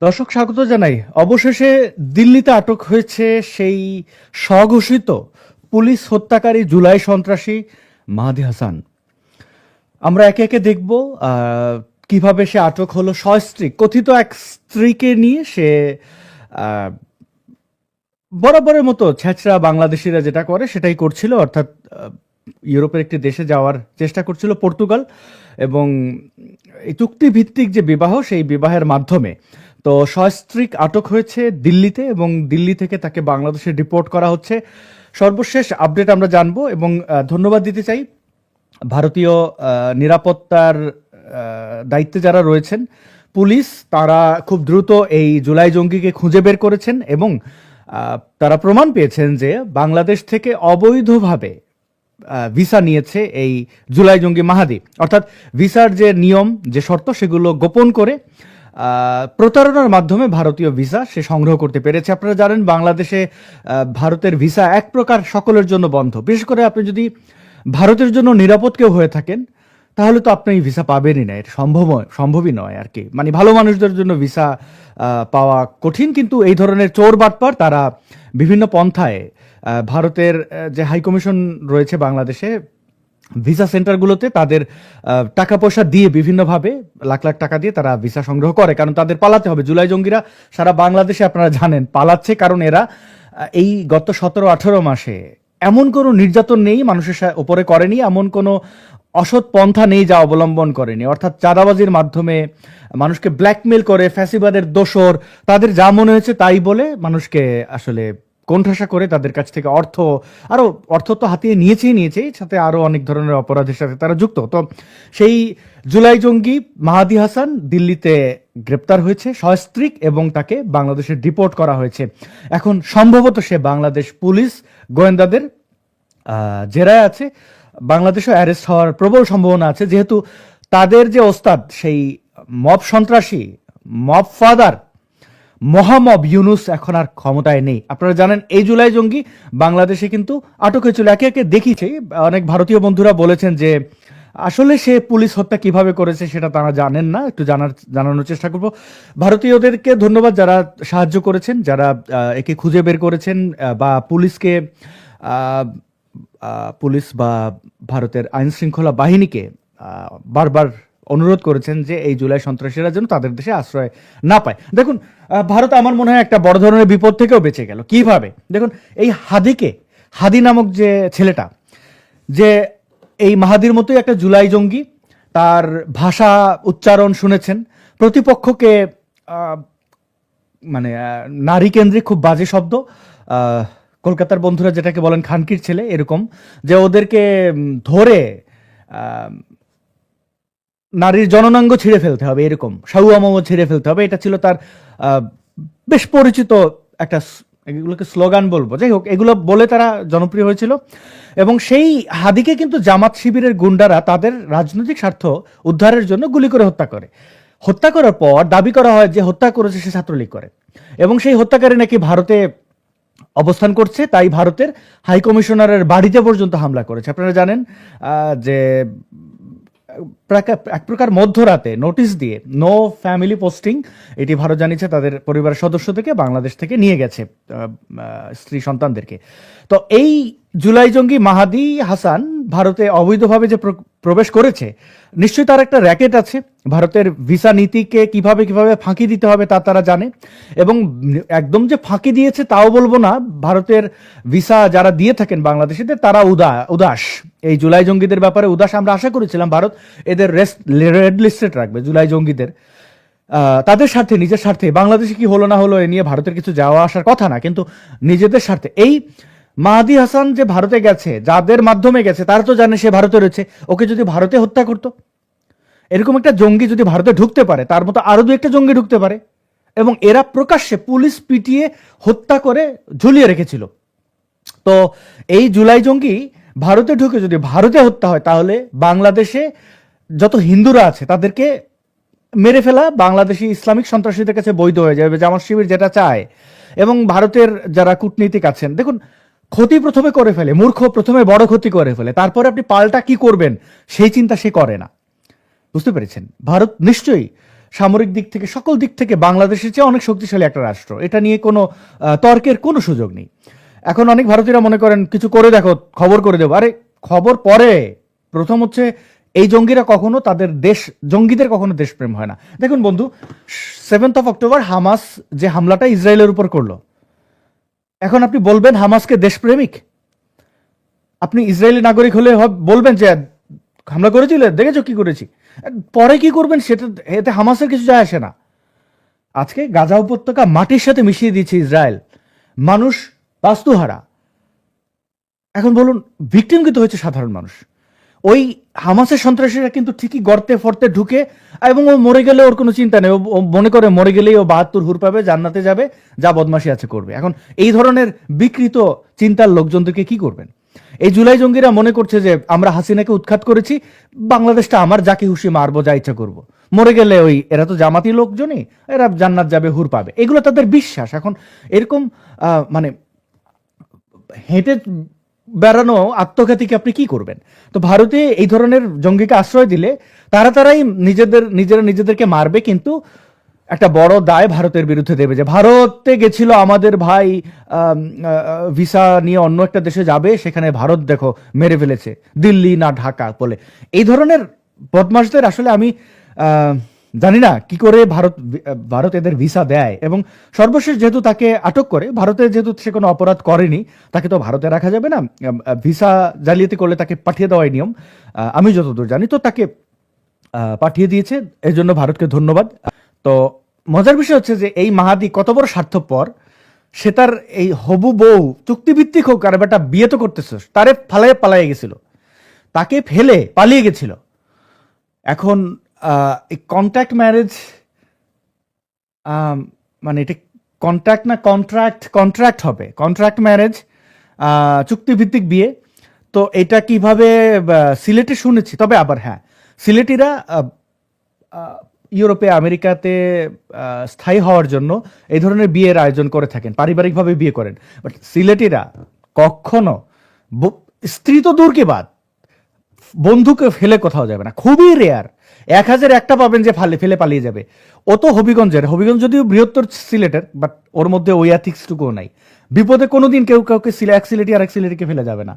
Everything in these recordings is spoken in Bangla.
দর্শক স্বাগত জানাই। অবশেষে দিল্লিতে আটক হয়েছে সেই স্বঘোষিত পুলিশ হত্যাকারী জুলাই সন্ত্রাসী মাহদি হাসান। আমরা একে একে দেখব কিভাবে সে আটক হলো। সস্ত্রী কথিত এক স্ত্রীকে নিয়ে সে আহ, বরাবরের মতো ছ্যাচরা বাংলাদেশিরা যেটা করে সেটাই করছিল, অর্থাৎ ইউরোপের একটি দেশে যাওয়ার চেষ্টা করছিল, পর্তুগাল, এবং এই চুক্তিভিত্তিক যে বিবাহ সেই বিবাহের মাধ্যমে তো সস্ত্রীক আটক হয়েছে দিল্লিতে, এবং দিল্লি থেকে তাকে বাংলাদেশে ডিপোর্ট করা হচ্ছে। সর্বশেষ আপডেট আমরা জানবো, এবং ধন্যবাদ দিতে চাই ভারতীয় নিরাপত্তার দায়িত্বে যারা রয়েছেন, পুলিশ, তারা খুব দ্রুত এই জুলাই জঙ্গিকে খুঁজে বের করেছেন এবং তারা প্রমাণ পেয়েছেন যে বাংলাদেশ থেকে অবৈধভাবে ভিসা নিয়েছে এই জুলাই জঙ্গি মাহাদি। অর্থাৎ ভিসার যে নিয়ম, যে শর্ত, সেগুলো গোপন করে প্রতারণার মাধ্যমে ভারতীয় ভিসা সে সংগ্রহ করতে পেরেছে। আপনারা জানেন বাংলাদেশে ভারতের ভিসা এক প্রকার সকলের জন্য বন্ধ। বিশেষ করে আপনি যদি ভারতের জন্য নিরাপদ কেউ হয়ে থাকেন তাহলে তো আপনি ভিসা পাবেনই না, এটা সম্ভবই নয় আর কি। মানে ভালো মানুষদের জন্য ভিসা পাওয়া কঠিন, কিন্তু এই ধরনের চোর বাটপার তারা বিভিন্ন পন্থায় ভারতের যে হাইকমিশন রয়েছে বাংলাদেশে, ভিসা সেন্টারগুলোতে তাদের টাকা পয়সা দিয়ে বিভিন্নভাবে লাখ লাখ টাকা দিয়ে তারা ভিসা সংগ্রহ করে, কারণ তাদের পালাতে হবে। জুলাই জঙ্গিরা সারা বাংলাদেশে আপনারা জানেন পালাচ্ছে, কারণ এরা এই গত 17-18 মাসে এমন কোনো নির্যাতন নেই মানুষের উপরে করেনি, এমন কোনো অসৎ পন্থা নেই যা অবলম্বন করেনি। অর্থাৎ চাঁদাবাজির মাধ্যমে মানুষকে ব্ল্যাকমেল করে, ফ্যাসিবাদের দোসর, তাদের যা মনে হয়েছে তাই বলে মানুষকে আসলে কোণঠাসা করে তাদের কাছ থেকে অর্থ তো হাতিয়ে নিয়েছেই, সাথে আরো অনেক ধরনের অপরাধের সাথে তারা যুক্ত। তো সেই জুলাই জঙ্গি মাহাদি হাসান দিল্লিতে গ্রেপ্তার হয়েছে সস্ত্রীক, এবং তাকে বাংলাদেশে ডিপোর্ট করা হয়েছে। এখন সম্ভবত সে বাংলাদেশ পুলিশ গোয়েন্দাদের জেরায় আছে, বাংলাদেশে অ্যারেস্ট হওয়ার প্রবল সম্ভাবনা আছে, যেহেতু তাদের যে ওস্তাদ সেই মব সন্ত্রাসী, মব ফাদার মোহাম্মদ ইউনুস এখন আর ক্ষমতায় নেই। আপনারা জানেন এই জুলাই জঙ্গি বাংলাদেশে কিন্তু আটক হয়েছিল, একে একে দেখিছে। অনেক ভারতীয় বন্ধুরা বলেছেন যে আসলে সে পুলিশ হত্যা কিভাবে করেছে সেটা তারা জানেন না, একটু জানানোর চেষ্টা করব। ভারতীয়দেরকে ধন্যবাদ যারা সাহায্য করেছেন, যারা একে খুঁজে বের করেছেন, বা পুলিশকে পুলিশ বা ভারতের আইন শৃঙ্খলা বাহিনীকে বারবার অনুরোধ করেছেন যে এই জুলাই সন্ত্রাসীরা যেন তাদের দেশে আশ্রয় না পায়। দেখুন, ভারত আমার মনে হয় একটা বড় ধরনের বিপদ থেকেও বেঁচে গেল। কিভাবে? দেখুন, এই হাদি নামক যে ছেলেটা, যে এই মাহাদির মতোই একটা জুলাই জঙ্গি, তার ভাষা উচ্চারণ শুনেছেন, প্রতিপক্ষকে মানে নারী কেন্দ্রিক খুব বাজে শব্দ, কলকাতার বন্ধুরা যেটাকে বলেন খানকির ছেলে, এরকম যে ওদেরকে ধরে নারীর জননাঙ্গ ছিঁড়ে ফেলতে হবে, এরকম সাউয়ামো ছিঁড়ে ফেলতে হবে, এটা ছিল তার বেশ পরিচিত একটা, এগুলোকে স্লোগান বলবো, যাই হোক, এগুলো বলে তারা জনপ্রিয় হয়েছিল। এবং সেই হাদিকে কিন্তু জামাত শিবিরের গুন্ডারা তাদের রাজনৈতিক স্বার্থ উদ্ধারের জন্য গুলি করে হত্যা করার পর দাবি করা হয় যে হত্যা করেছে সে ছাত্রলীগ করে, এবং সেই হত্যাকারী নাকি ভারতে অবস্থান করছে, তাই ভারতের হাই কমিশনারের বাড়িতে পর্যন্ত হামলা করেছে। আপনারা জানেন যে এক প্রকার মধ্যরাতে নোটিশ দিয়ে নো ফ্যামিলি পোস্টিং, এটি ভারত জানিয়েছে তাদের পরিবারের সদস্য থেকে বাংলাদেশ থেকে নিয়ে গেছে স্ত্রী সন্তানদেরকে। তো এই জুলাই জঙ্গি মাহাদি হাসান ভারতে অবৈধভাবে যে প্রবেশ করেছে, নিশ্চয়ই তার একটা র্যাকেট আছে। ভারতের ভিসা নীতিকে কিভাবে ফাঁকি দিতে হবে তা তারা জানে, এবং একদম যে ফাঁকি দিয়েছে তাও বলবো না। ভারতের ভিসা যারা দিয়ে থাকেন বাংলাদেশিদের, তারা উদাস, এই জুলাই জঙ্গিদের ব্যাপারে উদাস। আমরা আশা করেছিলাম ভারত এদের রেড লিস্টেড রাখবে, জুলাই জঙ্গিদের, তাদের স্বার্থে, নিজের স্বার্থে। বাংলাদেশে কি হলো না হলো এ নিয়ে ভারতের কিছু যাওয়া আসার কথা না, কিন্তু নিজেদের স্বার্থে। এই মাহাদি হাসান যে ভারতে গেছে, যাদের মাধ্যমে গেছে, তারা তো জানে সে ভারতে রয়েছে, ওকে যদি ভারতে হত্যা করতো, এরকম একটা জঙ্গি যদি ভারতে ঢুকতে পারে, তার মতো আরো দু একটা জঙ্গি ঢুকতে পারে, এবং এরা প্রকাশ্যে পুলিশ পিটিয়ে হত্যা করে ঝুলিয়ে রেখেছিল। তো এই জুলাই জঙ্গি ভারতে ঢুকে যদি ভারতে হত্যা হয়, তাহলে বাংলাদেশে যত হিন্দুরা আছে তাদেরকে মেরে ফেলা বাংলাদেশি ইসলামিক সন্ত্রাসীদের কাছে বৈধ হয়ে যাবে, জামাত শিবির যেটা চায়। এবং ভারতের যারা কূটনীতিক আছেন, দেখুন, ক্ষতি প্রথমে করে ফেলে, মূর্খ প্রথমে বড় ক্ষতি করে ফেলে, তারপরে আপনি পাল্টা কি করবেন সেই চিন্তা সে করে না। বুঝতে পেরেছেন? ভারত নিশ্চয়ই সামরিক দিক থেকে সকল দিক থেকে বাংলাদেশের চেয়ে অনেক শক্তিশালী একটা রাষ্ট্র, এটা নিয়ে কোনো তর্কের কোনো সুযোগ নেই। এখন অনেক ভারতীয়রা মনে করেন কিছু করে দেখো, খবর করে দেবো। আরে খবর পরে, প্রথম হচ্ছে এই জঙ্গিরা কখনো তাদের দেশ, জঙ্গিদের কখনো দেশপ্রেম হয় না। দেখুন বন্ধু, 7th of October হামাস যে হামলাটা ইসরায়েলের উপর করলো, এখন আপনি বলবেন হামাসকে দেশপ্রেমিক? আপনি ইসরায়েলি নাগরিক হলে বলবেন যে হামলা করেছিল, দেখেছো কি করেছি, পরে কি করবেন সেটা, এতে হামাসের কিছু যায় আসে না। আজকে গাজা উপত্যকা মাটির সাথে মিশিয়ে দিয়েছে ইসরায়েল, মানুষ বাস্তুহারা। এখন বলুন, ভিকটিম কিন্তু হয়েছে সাধারণ মানুষ। ওই হামাসের সন্ত্রাসীরা কিন্তু ঠিকই গর্তে ফর্তে ঢুকে, এবং ও মরে গেলে ওর কোনো চিন্তা নেই, ও মনে করে মরে গেলেই ও 72 হুর পাবে, জান্নাতে যাবে, যা বদমাশি আছে করবে। এখন এই ধরনের বিকৃত চিন্তার লোকজনদেরকে কি করবেন? এই জুলাই জঙ্গিরা মনে করছে যে আমরা হাসিনাকে উৎখাত করেছি, বাংলাদেশটা আমার, যাকে খুশি মারবো, যা ইচ্ছা করবো, মরে গেলে ওই এরা তো জামাতি লোকজনই, এরা জান্নাত যাবে, হুর পাবে, এগুলো তাদের বিশ্বাস। এখন এরকম মানে হেঁটে বেড়ানো আত্মঘাতীকে আপনি কি করবেন? তো ভারতে এই ধরনের জঙ্গিকে আশ্রয় দিলে তারাই নিজেদেরকে মারবে, কিন্তু একটা বড় দায় ভারতের বিরুদ্ধে দেবে, যে ভারতে গেছিল আমাদের ভাই ভিসা নিয়ে অন্য একটা দেশে যাবে, সেখানে ভারত দেখো মেরে ফেলেছে, দিল্লি না ঢাকা বলে। এই ধরনের বদমাশদের আসলে আমি জানি না কি করে ভারত এদের ভিসা দেয়। এবং সর্বশেষ যেহেতু তাকে আটক করে, ভারতে যেহেতু সে কোনো অপরাধ করেনি, তাকে তো ভারতে রাখা যাবে না, ভিসা জালিয়াতি করলে তাকে পাঠিয়ে দেওয়াই নিয়ম, আমি যতদূর জানি। তো তাকে পাঠিয়ে দিয়েছে, এর জন্য ভারতকে ধন্যবাদ। তো মজার বিষয় হচ্ছে যে এই মাহাদি কত বড় স্বার্থপর, সে তার এই হবু বউ চুক্তিভিত্তিক হোক আর বেটা বিয়ে তো করতেছে, তারে পালিয়ে গেছিল, তাকে ফেলে পালিয়ে গেছিল। এখন এই কন্ট্যাক্ট ম্যারেজ, মানে এটা কন্ট্রাক্ট না কন্ট্রাক্ট হবে, কন্ট্রাক্ট ম্যারেজ, চুক্তিভিত্তিক বিয়ে। তো এটা কিভাবে সিলেটে শুনেছি, তবে আবার হ্যাঁ, সিলেটিরা ইউরোপে আমেরিকাতে স্থায়ী হওয়ার জন্য এই ধরনের বিয়ের আয়োজন করে থাকেন, পারিবারিকভাবে বিয়ে করেন। বাট সিলেটিরা কখনো, স্ত্রী তো দূর কি বাদ, বন্ধুকে ফেলে কোথাও যাবে না, খুবই রেয়ার, 1001টা পাবেন যে ফেলে পালিয়ে যাবে। ও তো হবিগঞ্জ যদিও বৃহত্তর সিলেটের, বাট ওর মধ্যে ওই এথিক্সটুকুও নাই। বিপদে কোনোদিন কেউ কাউকে এক সিলেটি আর এক সিলেটিকে ফেলে যাবে না।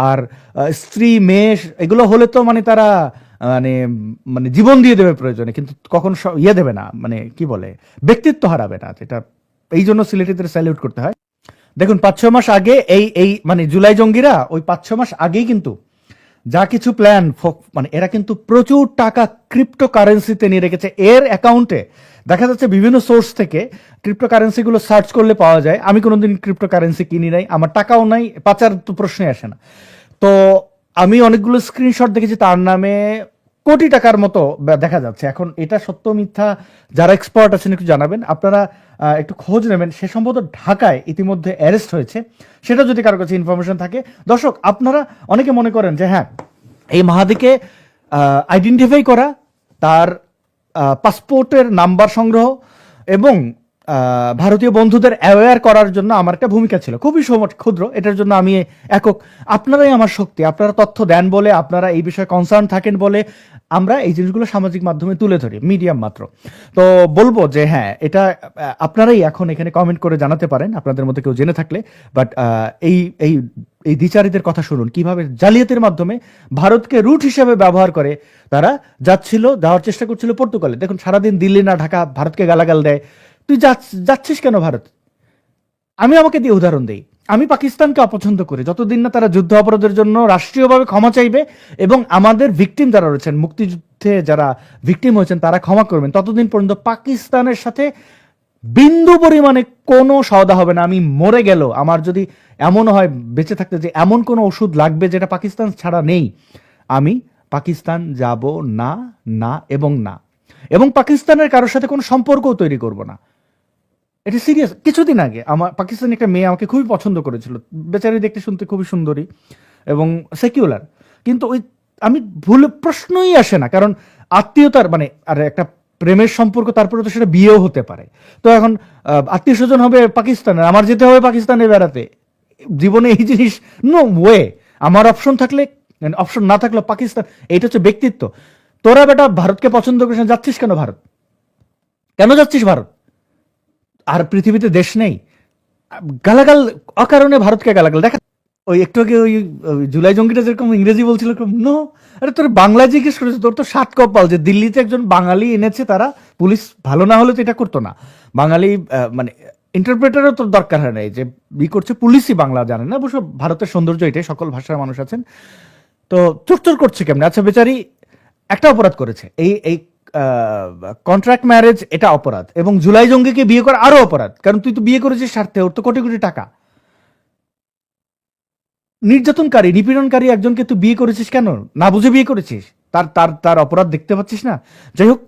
আর স্ত্রী মেয়ে এগুলো হলে তো মানে তারা মানে জীবন দিয়ে দেবে প্রয়োজনে, কিন্তু কখন দেবে না, মানে কি বলে, ব্যক্তিত্ব হারাবে না। এটা এই জন্য সিলেটিদের স্যালিউট করতে হয়। দেখুন 5-6 মাস আগে এই মানে জুলাই জঙ্গিরা ওই 5-6 মাস আগেই কিন্তু যা কিছু প্ল্যান, মানে এরা কিন্তু প্রচুর টাকা ক্রিপ্টো কারেন্সিতে নিয়ে রেখেছে। এর অ্যাকাউন্টে দেখা যাচ্ছে বিভিন্ন সোর্স থেকে ক্রিপ্টো কারেন্সিগুলো সার্চ করলে পাওয়া যায়। আমি কোনোদিন ক্রিপ্টো কারেন্সি কিনি নাই, আমার টাকাও নাই, পাচার তো প্রশ্নই আসে না। তো আমি অনেকগুলো স্ক্রিনশট দেখেছি, তার নামে কোটি টাকার মতো দেখা যাচ্ছে। এখন এটা সত্য মিথ্যা যারা এক্সপার্ট আছেন একটু জানাবেন, আপনারা একটু খোঁজ নেবেন। সে সম্ভবত ঢাকায় ইতিমধ্যে অ্যারেস্ট হয়েছে, সেটা যদি কারো কাছে ইনফরমেশন থাকে। দর্শক, আপনারা অনেকে মনে করেন যে হ্যাঁ, এই মাহাদিকে আইডেন্টিফাই করা, তার পাসপোর্টের নাম্বার সংগ্রহ এবং ভারতীয় বন্ধুদের অ্যাওয়্যার করার জন্য আমার একটা ভূমিকা ছিল, খুবই ক্ষুদ্র, এটার জন্য আমি একক। আপনারাই আমার শক্তি, আপনারা তথ্য দেন বলে, আপনারা এই বিষয়ে কনসার্ন থাকেন বলে আমরা এই জিনিসগুলো সামাজিক মাধ্যমে তুলে ধরি, মিডিয়াম মাত্র। তো বলবো যে হ্যাঁ, এটা আপনারাই এখন এখানে কমেন্ট করে জানাতে পারেন আপনাদের মধ্যে কেউ জেনে থাকলে। বাট এই এই এই দ্বিচারীদের কথা শুনুন, কিভাবে জালিয়াতির মাধ্যমে ভারতকে রুট হিসেবে ব্যবহার করে তারা যাওয়ার চেষ্টা করছিল পর্তুগালে। দেখুন, সারাদিন দিল্লি না ঢাকা ভারতকে গালাগাল দেয়, তুই যাচ্ছিস কেন ভারত? আমাকে দিয়ে উদাহরণ দেই, আমি পাকিস্তানকে অপছন্দ করি যতদিন না তারা যুদ্ধ অপরাধের জন্য রাষ্ট্রীয়ভাবে ক্ষমা চাইবে এবং আমাদের ভিকটিম যারা রয়েছেন, মুক্তিযুদ্ধে যারা ভিকটিম হয়েছেন তারা ক্ষমা করবেন, ততদিন পর্যন্ত পাকিস্তানের সাথে বিন্দু পরিমাণে কোনো সওদা হবে না। আমি মরে গেল, আমার যদি এমন হয় বেঁচে থাকতে যে এমন কোনো ওষুধ লাগবে যেটা পাকিস্তান ছাড়া নেই, আমি পাকিস্তান যাব না, না এবং না। এবং পাকিস্তানের কারোর সাথে কোনো সম্পর্কও তৈরি করব না। এটা সিরিয়াস। কিছুদিন আগে আমার পাকিস্তানি একটা মেয়ে আমাকে খুবই পছন্দ করেছিল, বেচারি দেখতে শুনতে খুবই সুন্দরী এবং সেকুলার, কিন্তু ওই আমি ভুলে প্রশ্নই আসে না, কারণ আত্মীয়তার মানে আর একটা প্রেমের সম্পর্ক, তারপরে তো সেটা বিয়েও হতে পারে। তো এখন আত্মীয় স্বজন হবে পাকিস্তানের, আমার যেতে হবে পাকিস্তানে বেড়াতে, জীবনে এই জিনিস নো ওয়ে। আমার অপশন থাকলে, অপশন না থাকলে পাকিস্তান, এইটা হচ্ছে ব্যক্তিত্ব। তোরা বেটা ভারতকে পছন্দ করিস না, যাচ্ছিস কেন ভারত? কেন যাচ্ছিস ভারত? আর পৃথিবীতে দেশ নেই? গালাগাল, অকারণে ভারতকে গালাগাল দেখা। ওই একটু আগে ওই জুলাই জঙ্গিটা যেরকম ইংরেজি বলছিল, নো, আরে তোর বাংলা জিজ্ঞেস করেছে, তোর তো সাত কপাল যে দিল্লিতে একজন বাঙালি এনেছে, তারা পুলিশ ভালো না হলে তো এটা করতো না। বাঙালি মানে ইন্টারপ্রেটারও তোর দরকার হয় নাই, যে করছে পুলিশই বাংলা জানে না। অবশ্য ভারতের সৌন্দর্য এটাই, সকল ভাষার মানুষ আছেন। তো চুরচুর করছে কেমনে? আচ্ছা, বেচারি একটা অপরাধ করেছে, এই এই কন্ট্রাক্ট ম্যারেজ, এটা অপরাধ, এবং জুলাই জঙ্গিকে বিয়ে করা আরো অপরাধ, কারণ তুই তো বিয়ে করেছিস স্বার্থে, ওর তো কোটি কোটি টাকা। নির্যাতনকারী, নিপীড়নকারী একজনকে তুই বিয়ে করেছিস কেন? না বুঝে বিয়ে করেছিস? তার তার তার অপরাধ দেখতে পাচ্ছিস না? যাই হোক,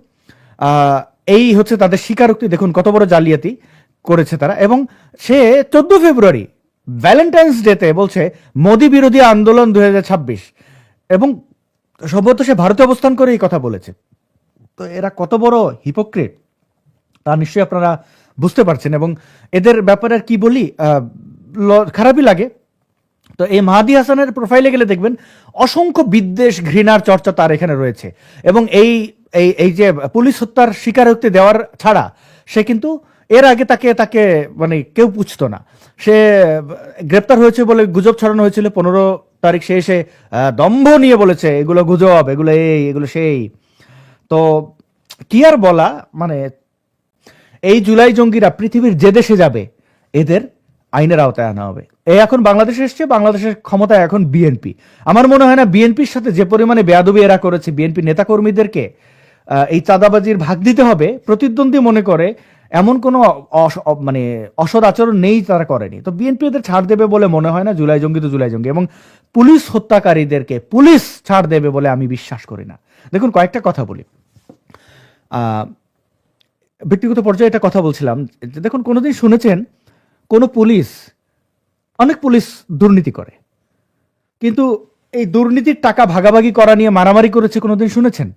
এই হচ্ছে তাদের স্বীকারোক্তি। দেখুন কত বড় জালিয়াতি করেছে তারা। এবং সে 14 ফেব্রুয়ারি ভ্যালেন্টাইন্স ডেতে বলছে মোদী বিরোধী আন্দোলন 2026, এবং সম্ভবত সে ভারতে অবস্থান করে এই কথা বলেছে। তো এরা কত বড় হিপোক্রেট তা নিশ্চয়ই আপনারা বুঝতে পারছেন। এবং এদের ব্যাপারে আর কি বলি, খারাপই লাগে। তো এই মাহাদি হাসানের প্রোফাইলে গেলে দেখবেন অসংখ্য বিদ্বেষ, ঘৃণার চর্চা তার এখানে রয়েছে। এবং এই এই এই যে পুলিশ হত্যার স্বীকারোক্তি দেওয়ার ছাড়া সে কিন্তু এর আগে তাকে তাকে মানে কেউ পুছতো না। সে গ্রেপ্তার হয়েছে বলে গুজব ছড়ানো হয়েছিল, 15 তারিখ সে এসে দম্ভ নিয়ে বলেছে এগুলো গুজব, এগুলো এই, এগুলো সেই। তো কি আর বলা, মানে এই জুলাই জঙ্গিরা পৃথিবীর যে দেশে যাবে এদের আইনের আওতায় আনা হবে। এই এখন বাংলাদেশে এসছে, বাংলাদেশের ক্ষমতায় এখন বিএনপি। আমার মনে হয় না বিএনপির সাথে যে পরিমাণে বেয়াদবি এরা করেছে, বিএনপি নেতাকর্মীদেরকে এই চাঁদাবাজির ভাগ দিতে হবে প্রতিদ্বন্দ্বী মনে করে, এমন কোনো মানে অসৎ আচরণ নেই, তারা করেনি। তো বিএনপি এদের ছাড় দেবে বলে মনে হয় না। জুলাই জঙ্গি তো জুলাই জঙ্গি, এবং পুলিশ হত্যাকারীদেরকে পুলিশ ছাড় দেবে বলে আমি বিশ্বাস করি না। দেখুন কয়েকটা কথা বলি, ব্যক্তিগত পর্যায়ে এটা কথা বলছিলাম। দেখুন, কোনোদিন শুনেছেন কোনো পুলিশ, অনেক পুলিশ দুর্নীতি করে, কিন্তু এই দুর্নীতির টাকা ভাগাভাগি করা নিয়ে মারামারি করেছে কোনোদিন শুনেছেন?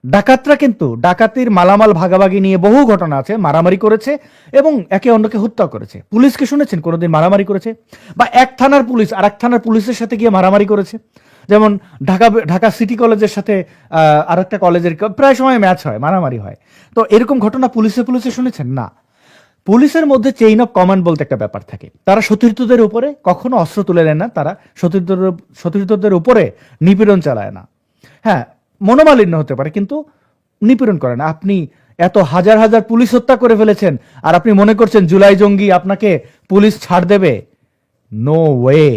ডাকাতরা কিন্তু ডাকাতির মালামাল ভাগাভাগি নিয়ে বহু ঘটনা আছে, মারামারি করেছে এবং একে অন্যকে হত্যা করেছে। পুলিশকে শুনেছেন কোনোদিন মারামারি করেছে? বা এক থানার পুলিশ আর এক থানার পুলিশের সাথে গিয়ে মারামারি করেছে? যেমন ঢাকা সিটি কলেজের সাথে আর একটা কলেজের প্রায় সময় ম্যাচ হয়, মারামারি হয়। তো এরকম ঘটনা পুলিশে শুনেছেন? না। পুলিশের মধ্যে চেইন অফ কমান্ড বলতে একটা ব্যাপার থাকে। তারা সতীর্থদের উপরে কখনো অস্ত্র তুলে নেয় না, তারা সতীর্থদের উপরে নিপীড়ন চালায় না। হ্যাঁ, মনোমালিন্য হতে পারে, কিন্তু নিপীড়ন করে না। আপনি এত হাজার হাজার পুলিশ হত্যা করে ফেলেছেন, আর আপনি মনে করছেন জুলাই জঙ্গি আপনাকে পুলিশ ছাড় দেবে? No way.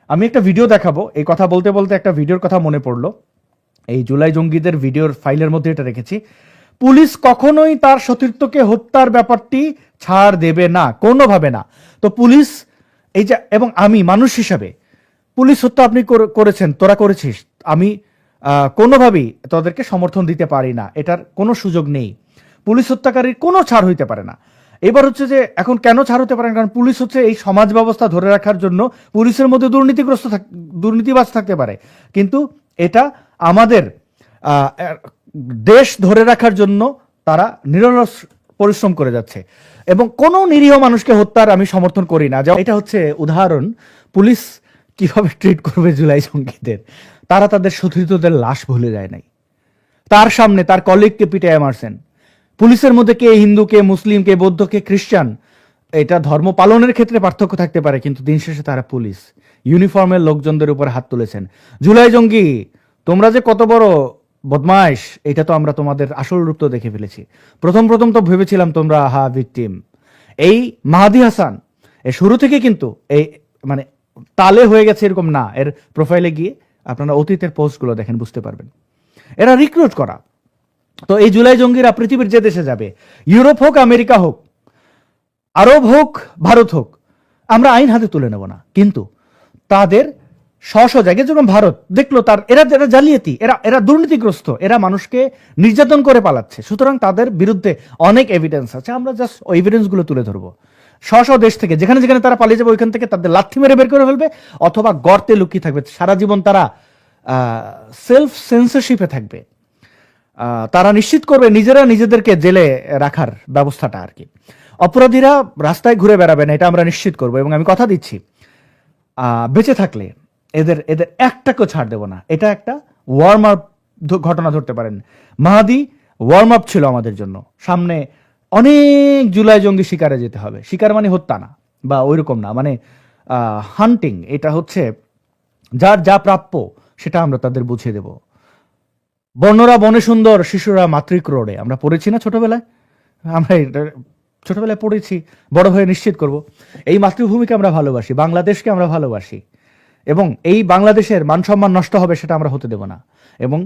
আমি একটা ভিডিও দেখাবো। এই কথা বলতে বলতে একটা ভিডিওর কথা মনে পড়লো। এই জুলাই জঙ্গিদের ভিডিওর ফাইলের মধ্যে এটা রেখেছি। পুলিশ কখনোই তার সতীর্থকে হত্যার ব্যাপারটি ছাড় দেবে না, কোনোভাবে না। তো পুলিশ এই যে, এবং আমি মানুষ হিসাবে, পুলিশ হত্যা আপনি করেছেন, তোরা করেছিস, আমি কোনোভাবেই তাদেরকে সমর্থন দিতে পারি না, এটার কোনো সুযোগ নেই। পুলিশ হত্যাকারীর কোনো ছাড় হইতে পারে না। এবার হচ্ছে যে এখন কেন ছাড় হতে পারে না? কারণ পুলিশ হচ্ছে এই সমাজ ব্যবস্থা ধরে রাখার জন্য, পুলিশের মধ্যে দুর্নীতিবাজ থাকতে পারে, কিন্তু এটা আমাদের দেশ ধরে রাখার জন্য তারা নিরলস পরিশ্রম করে যাচ্ছে। এবং কোনো নিরীহ মানুষকে হত্যার আমি সমর্থন করি না। এটা হচ্ছে উদাহরণ পুলিশ কিভাবে ট্রিট করবে জুলাই জঙ্গিদের। তারা তাদের সতীর্থদের লাশ ভুলে যায় নাই, তার সামনে তার কলিগকে পিটায় মারছেন। পুলিশের মধ্যে কে হিন্দু, কে মুসলিম, কে বৌদ্ধ, কে খ্রিস্টান, এটা ধর্ম পালনের ক্ষেত্রে পার্থক্য থাকতে পারে, কিন্তু দিন শেষে তারা পুলিশ। ইউনিফর্মের লোকজনদের উপর হাত তুলেছেন। জুলাই জঙ্গি, তোমরা যে কত বড় বদমাইশ, এটা তো আমরা তোমাদের আসল রূপ তো দেখে ফেলেছি। প্রথম তো ভেবেছিলাম তোমরা ভিকটিম। এই মাহাদি হাসান এ শুরু থেকে কিন্তু এই মানে তালে হয়ে গেছে এরকম না। এর প্রোফাইলে গিয়ে আপনারা অতীতের পোস্টগুলো দেখেন, বুঝতে পারবেন। এরা রিক্রুট করা। তো এই জুলাই জঙ্গিরা পৃথিবীর যে দেশে যাবে, ইউরোপ হোক, আমেরিকা হোক, আরব হোক, ভারত হোক, আমরা আইন হাতে তুলে নেব না, কিন্তু তাদের স্ব জায়গায়, যেরকম ভারত দেখলো তার এরা জালিয়াতি, এরা দুর্নীতিগ্রস্ত, এরা মানুষকে নির্যাতন করে পালাচ্ছে, সুতরাং তাদের বিরুদ্ধে অনেক এভিডেন্স আছে, আমরা জাস্ট ওই এভিডেন্সগুলো তুলে ধরবো। স্ব দেশ থেকে যেখানে যেখানে তারা পালিয়ে যাবে, ওইখান থেকে তাদের লাথি মেরে বের করে ফেলবে, অথবা গর্তে লুকিয়ে থাকবে সারা জীবন। তারা সেলফ সেন্সরশিপে থাকবে। তারা নিশ্চিত করবে নিজেরা নিজেদেরকে জেলে রাখার ব্যবস্থাটা আর কি। অপরাধীরা রাস্তায় ঘুরে বেড়াবে না, এটা আমরা নিশ্চিত করবো। এবং আমি কথা দিচ্ছি, বেঁচে থাকলে এদের একটাকেও ছাড় দেব না। এটা একটা ওয়ার্ম আপ ঘটনা ধরতে পারেন। মাহাদি ওয়ার্ম আপ ছিল আমাদের জন্য। সামনে অনেক জুলাই জঙ্গি শিকারে যেতে হবে। শিকার মানে হত্যা না বা ওইরকম না, মানে হান্টিং। এটা হচ্ছে যার যা প্রাপ্য সেটা আমরা তাদের বুঝিয়ে দেব। বর্ণরা বনে সুন্দর, শিশুরা মাতৃক্রোড়ে, আমরা পড়েছি না ছোটবেলায়? আমরা এটা ছোটবেলায় পড়েছি, বড় হয়ে নিশ্চিত করব। এই মাতৃভূমিকে আমরা ভালোবাসি, বাংলাদেশকে আমরা ভালোবাসি, এবং এই বাংলাদেশের মান সম্মান নষ্ট হবে সেটা আমরা হতে দেব না। এবং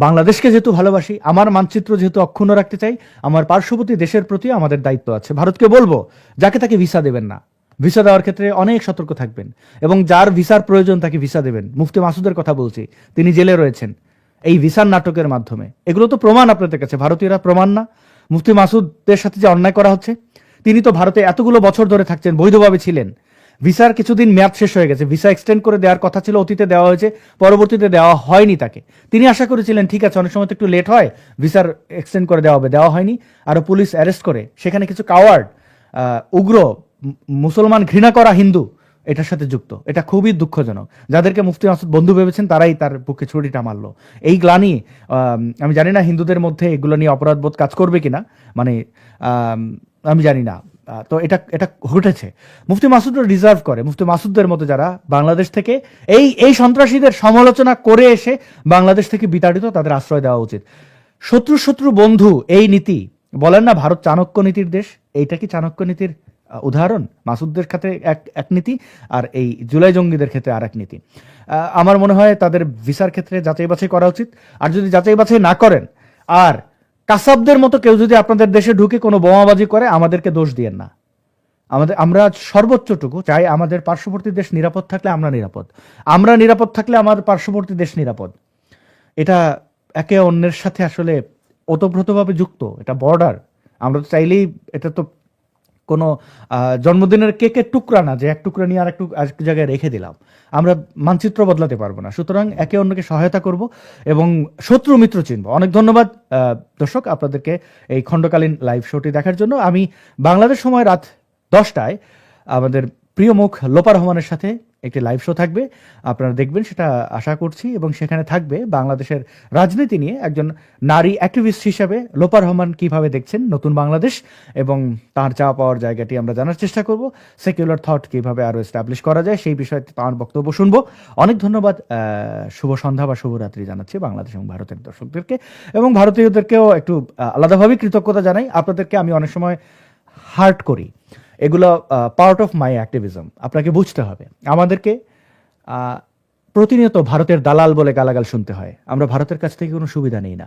বাংলাদেশকে যেহেতু ভালোবাসি, আমার মানচিত্র যেহেতু অক্ষুণ্ণ রাখতে চাই, আমার পার্শ্ববর্তী দেশের প্রতি আমাদের দায়িত্ব আছে। ভারতকে বলবো যাকে তাকে ভিসা দেবেন না, ভিসা দেওয়ার ক্ষেত্রে অনেক সতর্ক থাকবেন, এবং যার ভিসার প্রয়োজন তাকে ভিসা দেবেন। মুফতি মাসুদের কথা বলছি, তিনি জেলে রয়েছেন এই ভিসার নাটকের মাধ্যমে। এগুলো তো প্রমাণ আপনাদের কাছে, ভারতীয়রা প্রমাণ না? মুফতি মাসুদের সাথে যে অন্যায় করা হচ্ছে, তিনি তো ভারতে এতগুলো বছর ধরে থাকছেন, বৈধভাবে ছিলেন। ভিসার কিছুদিন মেয়াদ শেষ হয়ে গেছে, ভিসা এক্সটেন্ড করে দেওয়ার কথা ছিল, অতীতে দেওয়া হয়েছে, পরবর্তীতে দেওয়া হয়নি তাকে। তিনি আশা করেছিলেন ঠিক আছে, অনেক সময় তো একটু লেট হয়, ভিসার এক্সটেন্ড করে দেওয়া হবে, দেওয়া হয়নি। আরও পুলিশ অ্যারেস্ট করে, সেখানে কিছু কাওয়ার্ড, উগ্র, মুসলমান ঘৃণা করা হিন্দু এটার সাথে যুক্ত। এটা খুবই দুঃখজনক। যাদেরকে মুফতি মাসুদ বন্ধু ভেবেছেন তারাই তার বুকে ছুরিটা মারলো। এই গ্লানি, আমি জানি না হিন্দুদের মধ্যে এগুলো নিয়ে অপরাধবোধ কাজ করবে কিনা, মানে আমি জানি না। তো এটা এটা ঘটেছে। মুফতি মাসুদ রিজার্ভ করে, মুফতি মাসুদদের মতো যারা বাংলাদেশ থেকে এই সন্ত্রাসীদের সমালোচনা করে এসে বাংলাদেশ থেকে বিতাড়িত, তাদের আশ্রয় দেওয়া উচিত। শত্রু শত্রু বন্ধু, এই নীতি বলেন না, ভারত চাণক্য নীতির দেশ। এইটা কি চাণক্য নীতির উদাহরণ? মাসুদদের ক্ষেত্রে এক নীতি, আর এই জুলাই জঙ্গিদের ক্ষেত্রে আর এক নীতি। আমার মনে হয় তাদের ভিসার ক্ষেত্রে যাচাই বাছাই করা উচিত। আর যদি যাচাই বাছাই না করেন, আর কাসাবদের মতো কেউ যদি আপনাদের দেশে ঢুকে কোনো বোমাবাজি করে, আমাদেরকে দোষ দিয়েন না। আমরা সর্বোচ্চটুকু চাই, আমাদের পার্শ্ববর্তী দেশ নিরাপদ থাকলে আমরা নিরাপদ, আমরা নিরাপদ থাকলে আমার পার্শ্ববর্তী দেশ নিরাপদ। এটা একে অন্যের সাথে আসলে ওতপ্রোতভাবে যুক্ত, এটা বর্ডার। আমরা তো চাইলেই, এটা তো কোনো জন্মদিনের কেকের টুকরা না যে এক টুকরা নিয়ে আরেক জায়গায় রেখে দিলাম। আমরা মানচিত্র বদলাতে পারবো না। সুতরাং একে অন্যকে সহায়তা করব এবং শত্রু মিত্র চিনব। অনেক ধন্যবাদ দর্শক আপনাদেরকে এই খণ্ডকালীন লাইভ শোটি দেখার জন্য। আমি বাংলাদেশ সময় রাত 10টায় আমাদের প্রিয় মুখ লোপা রহমানের সাথে একটি লাইভ শো থাকবে, আপনারা দেখবেন সেটা আশা করছি। এবং সেখানে থাকবে বাংলাদেশের রাজনীতি নিয়ে একজন নারী অ্যাক্টিভিস্ট হিসাবে লোপা রহমান কিভাবে দেখছেন নতুন বাংলাদেশ, এবং তার চাওয়া পাওয়ার জায়গাটি আমরা জানার চেষ্টা করব। সেকুলার থট কিভাবে আরো এস্টাবলিশ করা যায় সেই বিষয়ে তার বক্তব্য শুনবো। অনেক ধন্যবাদ, শুভ সন্ধ্যা বা শুভরাত্রি জানাচ্ছি বাংলাদেশ এবং ভারতের দর্শকদেরকে, এবং ভারতীয়দেরকেও একটু আলাদাভাবে কৃতজ্ঞতা জানাই। আপনাদেরকে আমি অনেক সময় হার্ট করি, এগুলো পার্ট অফ মাই অ্যাক্টিভিজম। আপনাকে বুঝতে হবে, আমাদেরকে প্রতিনিয়ত ভারতের দালাল বলে গালাগাল শুনতে হয়। আমরা ভারতের কাছ থেকে কোনো সুবিধা নেই না,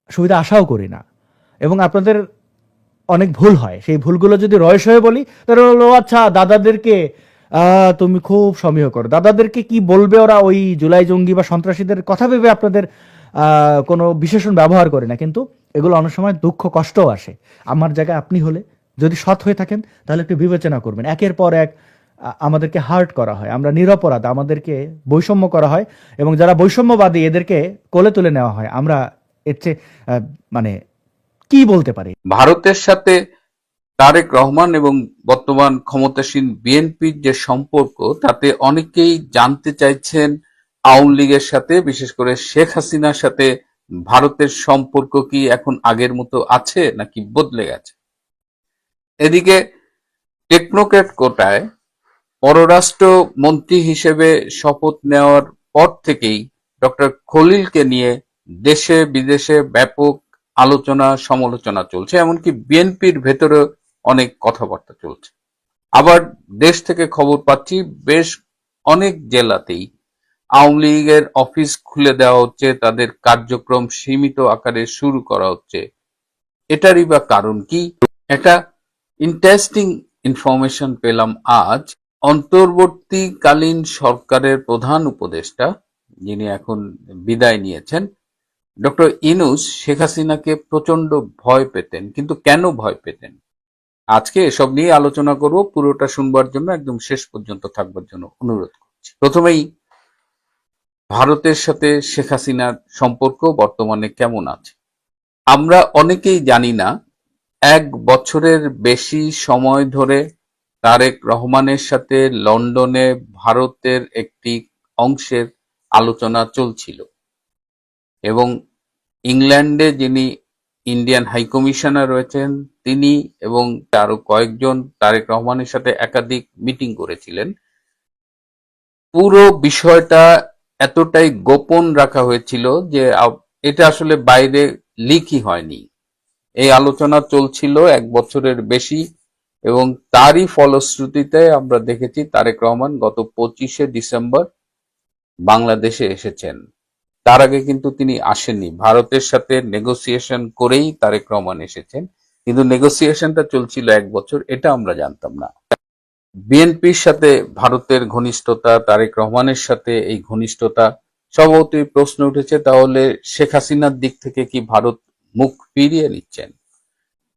সুবিধা আশাও করি না, এবং আপনাদের অনেক ভুল হয়। সেই ভুলগুলো যদি রয়েস হয়ে বলি, তাহলে হলো আচ্ছা দাদাদেরকে তুমি খুব সমীহ করো, দাদাদেরকে কি বলবে ওরা, ওই জুলাই জঙ্গি বা সন্ত্রাসীদের কথা ভেবে আপনাদের কোনো বিশেষণ ব্যবহার করে না। কিন্তু এগুলো অনেক সময় দুঃখ কষ্টও আসে। আমার জায়গায় আপনি হলে, যদি সৎ হয়ে থাকেন, তাহলে একটু বিবেচনা করবেন। একের পর এক আমাদেরকে হার্ট করা হয়, আমরা নিরপরাধ, আমাদেরকে বৈষম্য করা হয়, এবং যারা বৈষম্যবাদী এদেরকে কোলে তুলে নেওয়া হয়। আমরা এর চেয়ে মানে কি বলতে পারি? ভারতের সাথে তারেক রহমান এবং বর্তমান ক্ষমতাসীন বিএনপির যে সম্পর্ক, তাতে অনেকেই জানতে চাইছেন আওয়ামী লীগের সাথে, বিশেষ করে শেখ হাসিনার সাথে ভারতের সম্পর্ক কি এখন আগের মতো আছে নাকি বদলে গেছে। এদিকে টেকনোক্র্যাট কোটায় পররাষ্ট্র মন্ত্রী হিসেবে শপথ নেওয়ার পর থেকেই ডক্টর খলিলকে নিয়ে দেশে বিদেশে ব্যাপক আলোচনা সমালোচনা চলছে, এমনকি বিএনপির ভেতরে অনেক কথাবার্তা চলছে। আবার দেশ থেকে খবর পাচ্ছি বেশ অনেক জেলাতেই আওয়ামী লীগের অফিস খুলে দেওয়া হচ্ছে, তাদের কার্যক্রম সীমিত আকারে শুরু করা হচ্ছে। এটারই বা কারণ কি? একটা ইন্টারেস্টিং ইনফরমেশন পেলাম আজ। অন্তর্বর্তীকালীন সরকারের প্রধান উপদেষ্টা, যিনি এখন বিদায় নিয়েছেন, ডক্টর ইউনূস শেখ হাসিনাকে প্রচন্ড ভয় পেতেন। কিন্তু কেন ভয় পেতেন, আজকে এসব নিয়ে আলোচনা করব। পুরোটা শুনবার জন্য একদম শেষ পর্যন্ত থাকবার জন্য অনুরোধ করছি। প্রথমেই ভারতের সাথে শেখ হাসিনার সম্পর্ক বর্তমানে কেমন আছে। আমরা অনেকেই জানি না, 1 বছরের বেশি সময় ধরে তারেক রহমানের সাথে লন্ডনে ভারতের একটি অংশের আলোচনা চলছিল, এবং ইংল্যান্ডে যিনি ইন্ডিয়ান হাই কমিশনার রয়েছেন তিনি এবং আরো কয়েকজন তারেক রহমানের সাথে একাধিক মিটিং করেছিলেন। পুরো বিষয়টা এতটাই গোপন রাখা হয়েছিল যে এটা আসলে বাইরে লিকই হয়নি। এই আলোচনা চলছিল 1 বছরের বেশি এবং তারই ফলশ্রুতিতে আমরা দেখেছি তারেক রহমান গত 25শে ডিসেম্বর বাংলাদেশে এসেছেন। তার আগে কিন্তু তিনি আসেননি। ভারতের সাথে নেগোসিয়েশন করেই তারেক রহমান এসেছেন, কিন্তু নেগোসিয়েশনটা চলছিল 1 বছর, এটা আমরা জানতাম না। বিএনপির সাথে ভারতের ঘনিষ্ঠতা, তারেক রহমানের সাথে এই ঘনিষ্ঠতা, স্বভাবতই প্রশ্ন উঠেছে তাহলে শেখ হাসিনার দিক থেকে কি ভারত মুখ ফিরিয়ে নিচ্ছেন?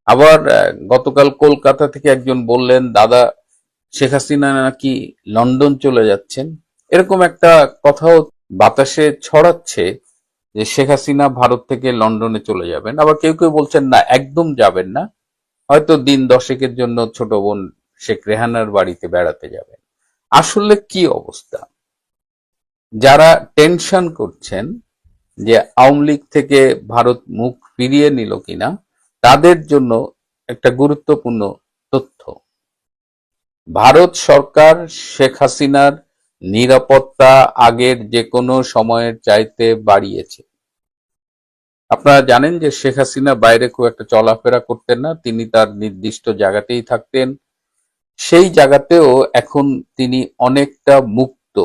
আবার গতকাল কলকাতা থেকে একজন বললেন দাদা শেখ হাসিনা নাকি লন্ডন চলে যাচ্ছেন। এরকম একটা কথাও বাতাসে ছড়াচ্ছে যে শেখ হাসিনা ভারত থেকে লন্ডনে চলে যাবেন। আবার কেউ কেউ বলছেন না, একদম যাবেন না, হয়তো দিন 10-এর জন্য ছোট বোন শেখ রেহানার বাড়িতে বেড়াতে যাবেন। আসলে কি অবস্থা? যারা টেনশন করছেন যে আওয়ামী লীগ থেকে ভারত মুখ ফিরিয়ে নিল কিনা, তাদের জন্য একটা গুরুত্বপূর্ণ তথ্য। ভারত সরকার শেখ হাসিনার নিরাপত্তা আগের যে কোনো সময়ের চাইতে বাড়িয়েছে। আপনারা জানেন যে শেখ হাসিনা বাইরে খুব একটা চলাফেরা করতেন না, তিনি তার নির্দিষ্ট জায়গাতেই থাকতেন। সেই জায়গাতেও এখন তিনি অনেকটা মুক্ত।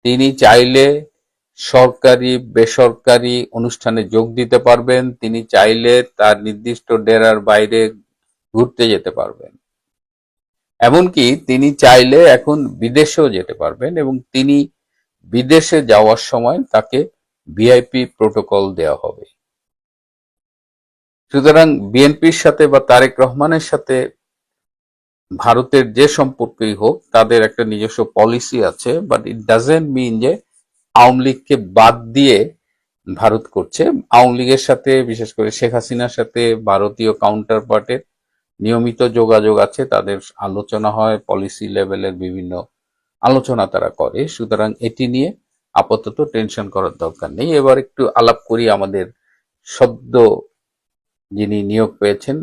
তিনি চাইলে সরকারি বেসরকারি অনুষ্ঠানে যোগ দিতে পারবেন, তিনি চাইলে তার নির্দিষ্ট ডেরার বাইরে ঘুরতে যেতে পারবেন, এমনকি তিনি চাইলে এখন বিদেশেও যেতে পারবেন এবং তিনি বিদেশে যাওয়ার সময় তাকে ভিআইপি প্রোটোকল দেওয়া হবে। সুতরাং বিএনপির সাথে বা তারেক রহমানের সাথে ভারতের যে সম্পর্কই হোক, তাদের একটা নিজস্ব পলিসি আছে, বাট ইট ডাজেন্ট মিন যে আওয়ামী লীগকে বাদ দিয়ে ভারত করছে। আওয়ামী লীগের সাথে, বিশেষ করে শেখ হাসিনার সাথে ভারতীয় কাউন্টার পার্টের নিয়মিত যোগাযোগ আছে, তাদের আলোচনা হয়, পলিসি লেভেলের বিভিন্ন আলোচনা তারা করে। সুতরাং এটি নিয়ে আপাতত টেনশন করার দরকার নেই। এবার একটু আলাপ করি আমাদের সদ্য যিনি নিয়োগ পেয়েছেন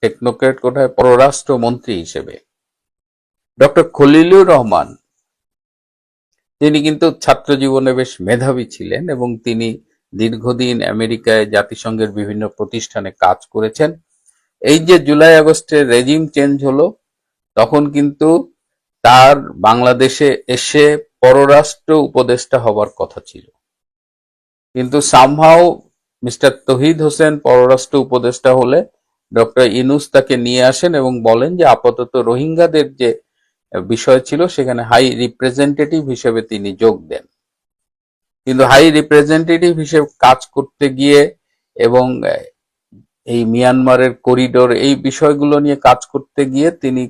টেকনোক্র্যাট কোটায় পররাষ্ট্রমন্ত্রী হিসেবে ডক্টর খলিলুর রহমান। তিনি কিন্তু ছাত্র জীবনে বেশ মেধাবী ছিলেন এবং তিনি দীর্ঘদিন আমেরিকায় জাতিসংঘের বিভিন্ন প্রতিষ্ঠানে কাজ করেছেন। এই যে জুলাই আগস্টে রেজিম চেঞ্জ হলো, তখন কিন্তু তার বাংলাদেশে এসে পররাষ্ট্র উপদেষ্টা হবার কথা ছিল, কিন্তু সামহাও মিস্টার তৌহিদ হোসেন পররাষ্ট্র উপদেষ্টা হলে ডক্টর ইউনূস তাকে নিয়ে আসেন এবং বলেন যে আপাতত রোহিঙ্গাদের যে বিষয় ছিল সেখানে হাই রিপ্রেজেন্টেটিভ হিসেবে তিনি যোগ দেন। কিন্তু হাই রিপ্রেজেন্টেটিভ হিসেবে কাজ করতে গিয়ে এবং এই মিয়ানমারের করিডোর এই বিষয়গুলো নিয়ে কাজ করতে গিয়ে তিনি